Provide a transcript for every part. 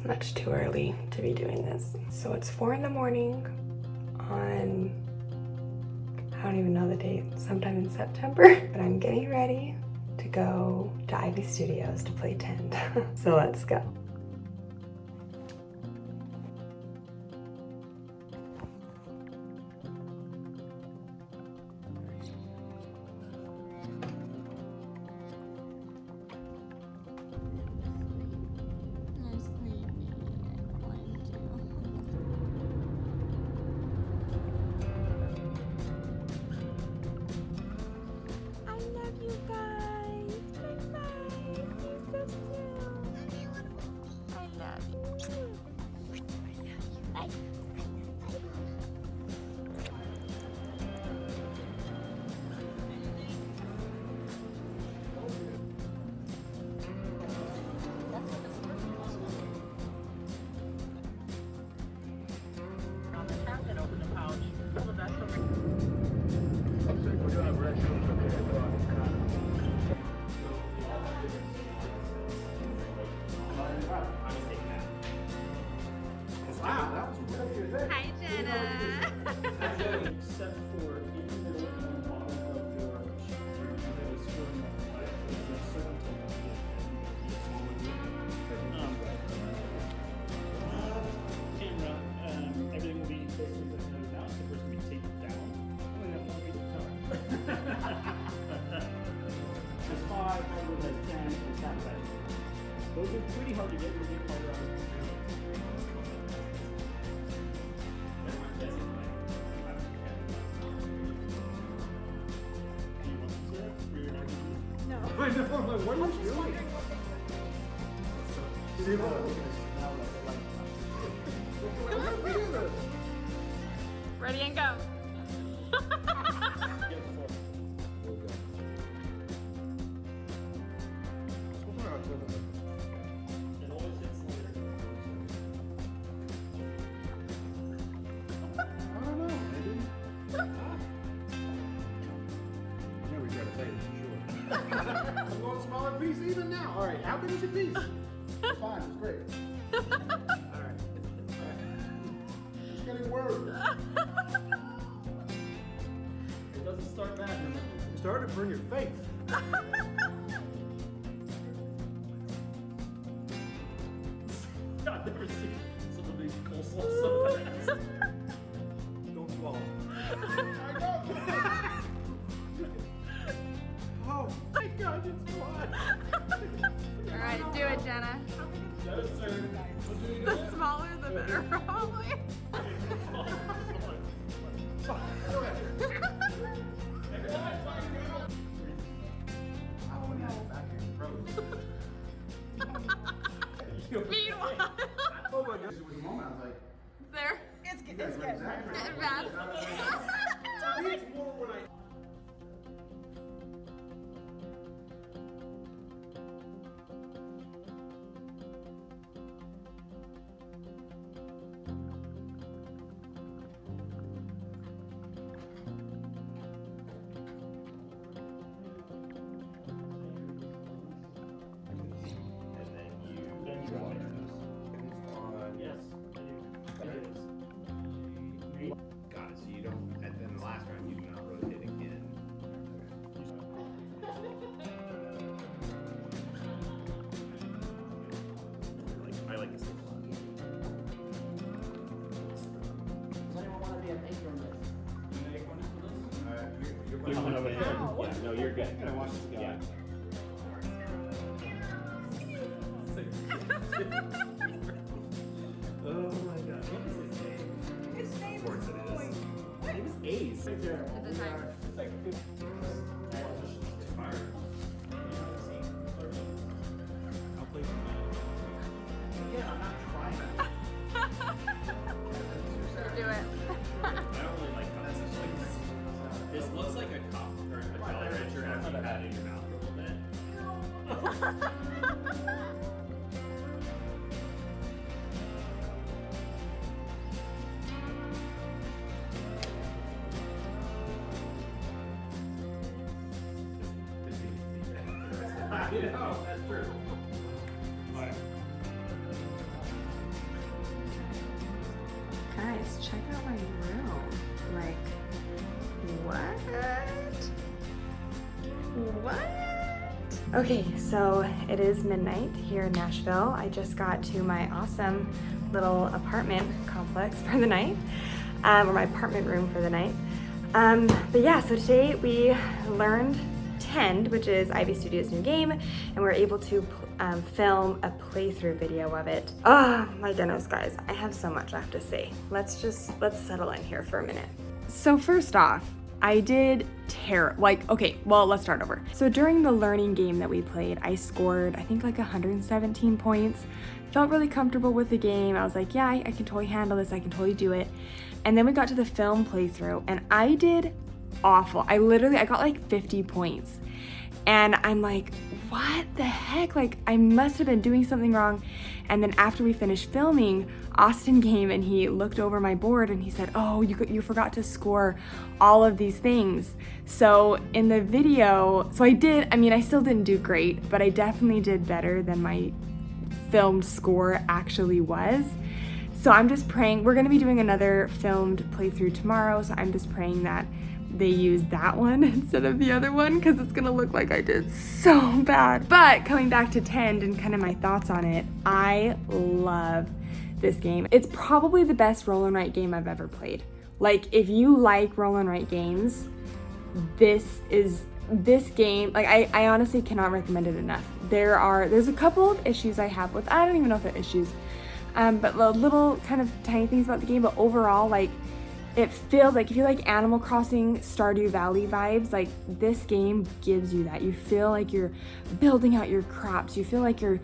much too early to be doing this. So it's 4 in the morning on, I don't even know the date, sometime in September. But I'm getting ready to go to Ivy Studios to play tent. So let's go. Hi, Jenna. Except for in the middle and the bottom of your sheet, there is certain camera, everything will be close to the nose now, so first we take it down. Oh, yeah, want me to cover. There's 5, over there's 10, and tap that. Those are pretty hard to get, you'll get harder out of the I know, I'm like, what are you doing? Ready and go. I'm going smaller piece even now. All right, how big is your piece? Fine, it's great. All right. It's getting worse. It doesn't start bad. It started to burn your face. I've never seen such a big coleslaw so fast. Don't swallow. I know. Oh my God, it's fly. All right, do it, Jenna. No, sir. The smaller, the better, probably. Meanwhile, Oh my gosh, it was a moment I was like, there. It's getting bad. it's more when I. Yes, I do. There it is. Got it. So you don't, and then the last round you do not rotate again. I like this a lot. Does anyone want to be an acorn list? You're You're coming over here. Ow. Yeah, no, you're good. I'm gonna watch this go. Yeah. Oh my God. What is his name? Of course it is. His name is Ace. Is it time? It's like 50. I'll play some. Again, I'm not trying to. Do it. I don't really like how this looks like a cup or a Jolly Rancher after you've had it in your mouth for a little bit. I know, that's true. Alright. check out my room. Like, what? Okay, so it is midnight here in Nashville. I just got to my awesome little apartment complex for the night, or my apartment room for the night. But yeah, so today we learned Tend, which is Ivy Studios' new game, and we're able to film a playthrough video of it. Oh my goodness, guys, I have so much I have to say. Let's settle in here for a minute. So first off, I did okay, well, let's start over. So during the learning game that we played, I scored, I think like 117 points. Felt really comfortable with the game. I was like, yeah, I can totally handle this. I can totally do it. And then we got to the film playthrough and I did awful. I got like 50 points. And I'm like, what the heck? Like, I must have been doing something wrong. And then after we finished filming, Austin came and he looked over my board and he said, oh, you forgot to score all of these things. So in the video, I still didn't do great, but I definitely did better than my filmed score actually was. So I'm just praying, we're gonna be doing another filmed playthrough tomorrow, so I'm just praying that they use that one instead of the other one because it's gonna look like I did so bad. But coming back to Tend and kind of my thoughts on it, I love this game. It's probably the best roll and write game I've ever played. Like, if you like roll and write games, this game, like, I honestly cannot recommend it enough. There's a couple of issues I have with, I don't even know if they're issues, but little kind of tiny things about the game, but overall, like, it feels like if you like Animal Crossing Stardew Valley vibes, like this game gives you that. You feel like you're building out your crops. You feel like you're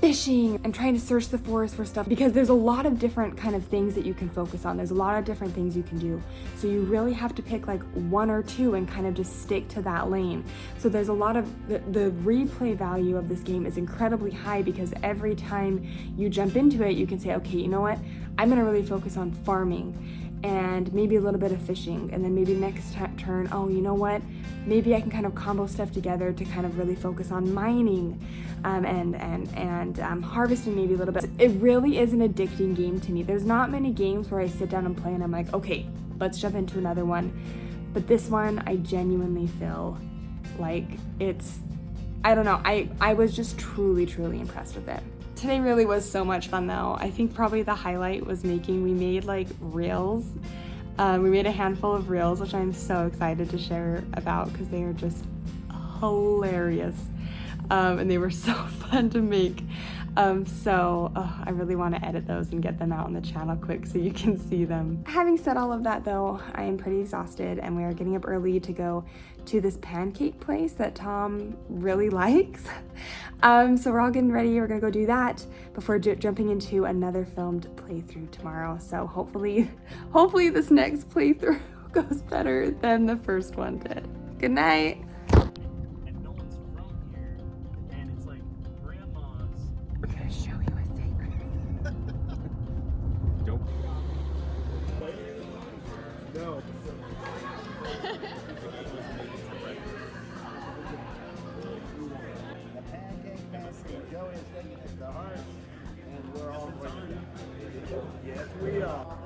fishing and trying to search the forest for stuff because there's a lot of different kind of things that you can focus on. There's a lot of different things you can do. So you really have to pick like one or two and kind of just stick to that lane. So there's a lot of, the replay value of this game is incredibly high because every time you jump into it, you can say, okay, you know what? I'm gonna really focus on farming and maybe a little bit of fishing, and then maybe next turn, oh, you know what? Maybe I can kind of combo stuff together to kind of really focus on mining and harvesting maybe a little bit. It really is an addicting game to me. There's not many games where I sit down and play and I'm like, okay, let's jump into another one. But this one, I genuinely feel like it's, I don't know, I was just truly, truly impressed with it. Today really was so much fun though. I think probably the highlight was we made like reels. We made a handful of reels, which I'm so excited to share about because they are just hilarious. And they were so fun to make. I really want to edit those and get them out on the channel quick so you can see them. Having said all of that though, I am pretty exhausted and we are getting up early to go to this pancake place that Tom really likes. So we're all getting ready. We're gonna go do that before jumping into another filmed playthrough tomorrow. So hopefully this next playthrough goes better than the first one did. Good night. And no one's from here, and it's like grandma's. I'm gonna show you a secret. Don't. No. The pancake fancy, Joey is taking it to heart, and we're all for you. Yes, we are.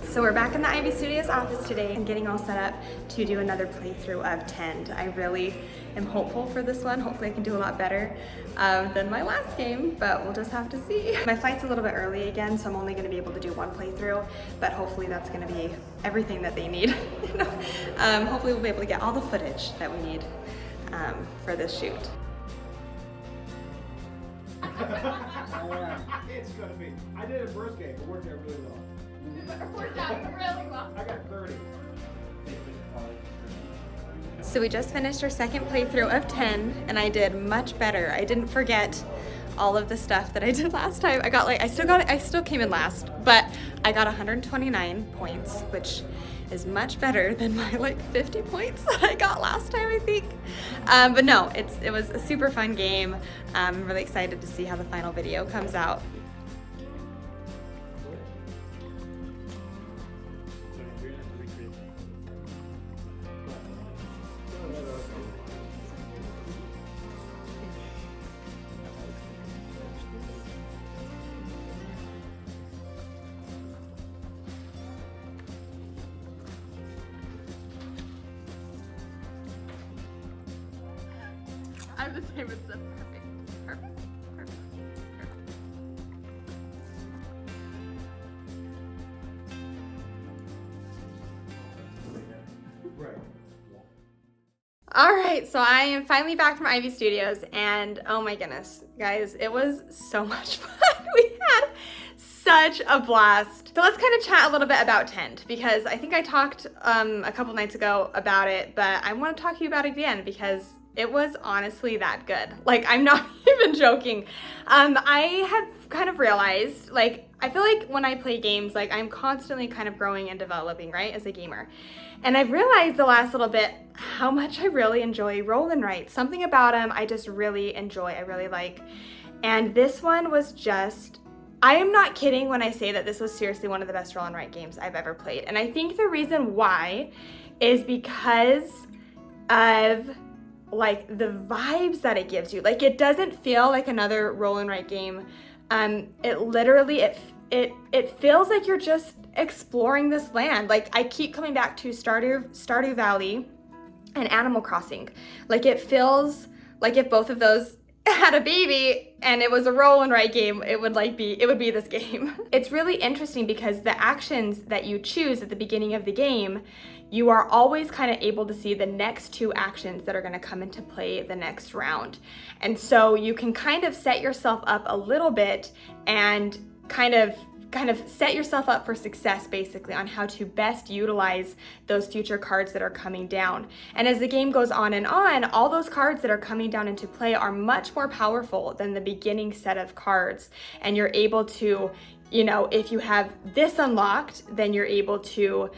So we're back in the Ivy Studios office today and getting all set up to do another playthrough of Tend. I really am hopeful for this one. Hopefully I can do a lot better than my last game, but we'll just have to see. My flight's a little bit early again, so I'm only gonna be able to do one playthrough, but hopefully that's gonna be everything that they need. Hopefully we'll be able to get all the footage that we need for this shoot. It's gonna be. I did it first game, but worked out really well. Worked out really well. I got 30. So we just finished our second playthrough of 10 and I did much better. I didn't forget all of the stuff that I did last time. I still came in last, but I got 129 points, which is much better than my like 50 points that I got last time, I think. But no, it was a super fun game. I'm really excited to see how the final video comes out. have the same as the perfect. Perfect. Perfect. Perfect. Right. All right, so I am finally back from Ivy Studios, and oh my goodness, guys, it was so much fun. We had such a blast. So let's kind of chat a little bit about Tend, because I think I talked a couple nights ago about it, but I want to talk to you about it again because it was honestly that good. Like, I'm not even joking. I have kind of realized, like, I feel like when I play games, like, I'm constantly kind of growing and developing, right, as a gamer. And I've realized the last little bit how much I really enjoy roll and write. Something about them I just really enjoy, I really like. And this one was just, I am not kidding when I say that this was seriously one of the best roll and write games I've ever played. And I think the reason why is because of like the vibes that it gives you. Like, it doesn't feel like another roll and write game. It literally, it feels like you're just exploring this land. Like, I keep coming back to Stardew Valley and Animal Crossing. Like, it feels like if both of those had a baby and it was a roll and write game, it would be this game. It's really interesting because the actions that you choose at the beginning of the game, you are always kind of able to see the next two actions that are going to come into play the next round. And so you can kind of set yourself up a little bit and kind of set yourself up for success, basically, on how to best utilize those future cards that are coming down. And as the game goes on and on, all those cards that are coming down into play are much more powerful than the beginning set of cards. And you're able to, you know, if you have this unlocked, then you're able to,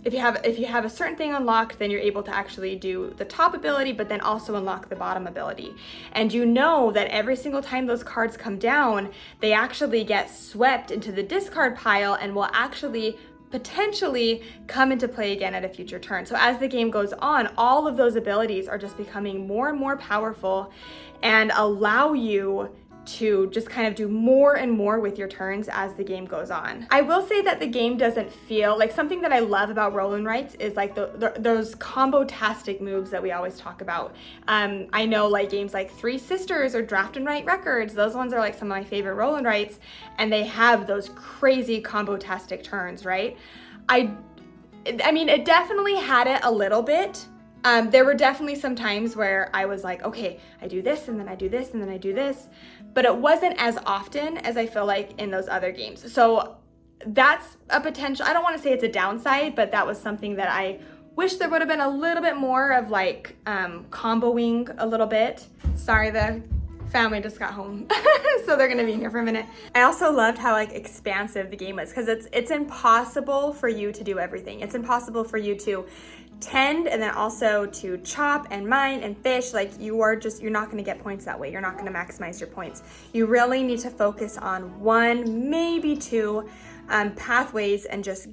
if you have a certain thing unlocked, then you're able to actually do the top ability, but then also unlock the bottom ability. And you know that every single time those cards come down, they actually get swept into the discard pile and will actually potentially come into play again at a future turn. So as the game goes on, all of those abilities are just becoming more and more powerful and allow you to just kind of do more and more with your turns as the game goes on. I will say that the game doesn't feel like, something that I love about roll and writes is like those combo-tastic moves that we always talk about. I know like games like Three Sisters or Draft and Write Records, those ones are like some of my favorite roll and writes, and they have those crazy combo-tastic turns, right? I mean, it definitely had it a little bit. There were definitely some times where I was like, okay, I do this and then I do this and then I do this, but it wasn't as often as I feel like in those other games. So that's a potential, I don't want to say it's a downside, but that was something that I wish there would have been a little bit more of, like comboing a little bit. Sorry, the family just got home, so they're gonna be in here for a minute. I also loved how like expansive the game was, because it's impossible for you to do everything. It's impossible for you to tend and then also to chop and mine and fish. Like, you're not going to get points that way. You're not going to maximize your points. You really need to focus on one, maybe two pathways and just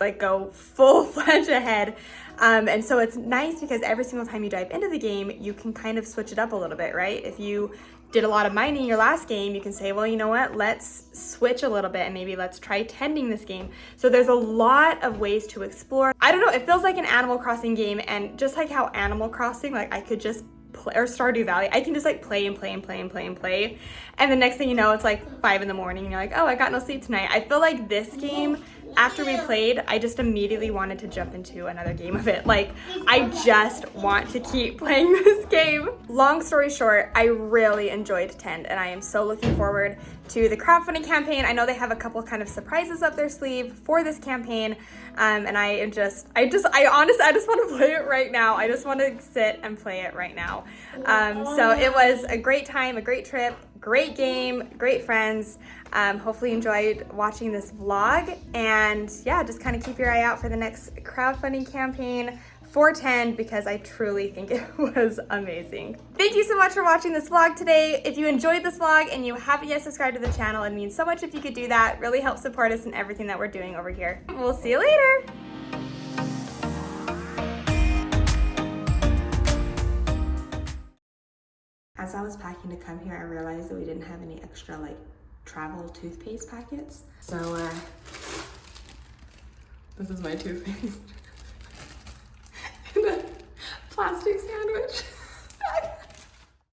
like go full-fledged ahead. And so it's nice because every single time you dive into the game, you can kind of switch it up a little bit, right? If you did a lot of mining your last game, you can say, well, you know what, let's switch a little bit and maybe let's try tending this game. So there's a lot of ways to explore. I don't know, it feels like an Animal Crossing game, and just like how Animal Crossing, like I could just play, or Stardew Valley, I can just like play and play and play and play and play. And the next thing you know, it's like 5 in the morning and you're like, oh, I got no sleep tonight. I feel like this game, after we played, I just immediately wanted to jump into another game of it. Like, I just want to keep playing this game. Long story short, I really enjoyed Tend, and I am so looking forward to the crowdfunding campaign. I know they have a couple kind of surprises up their sleeve for this campaign, and I honestly, I just want to play it right now. I just want to sit and play it right now. So it was a great time, a great trip, great game, great friends. Hopefully you enjoyed watching this vlog, and yeah, just kind of keep your eye out for the next crowdfunding campaign for Tend, because I truly think it was amazing. Thank you so much for watching this vlog today. If you enjoyed this vlog and you haven't yet subscribed to the channel, it means so much if you could do that. It really helps support us in everything that we're doing over here. We'll see you later. As I was packing to come here, I realized that we didn't have any extra like travel toothpaste packets. So this is my toothpaste. And a plastic sandwich.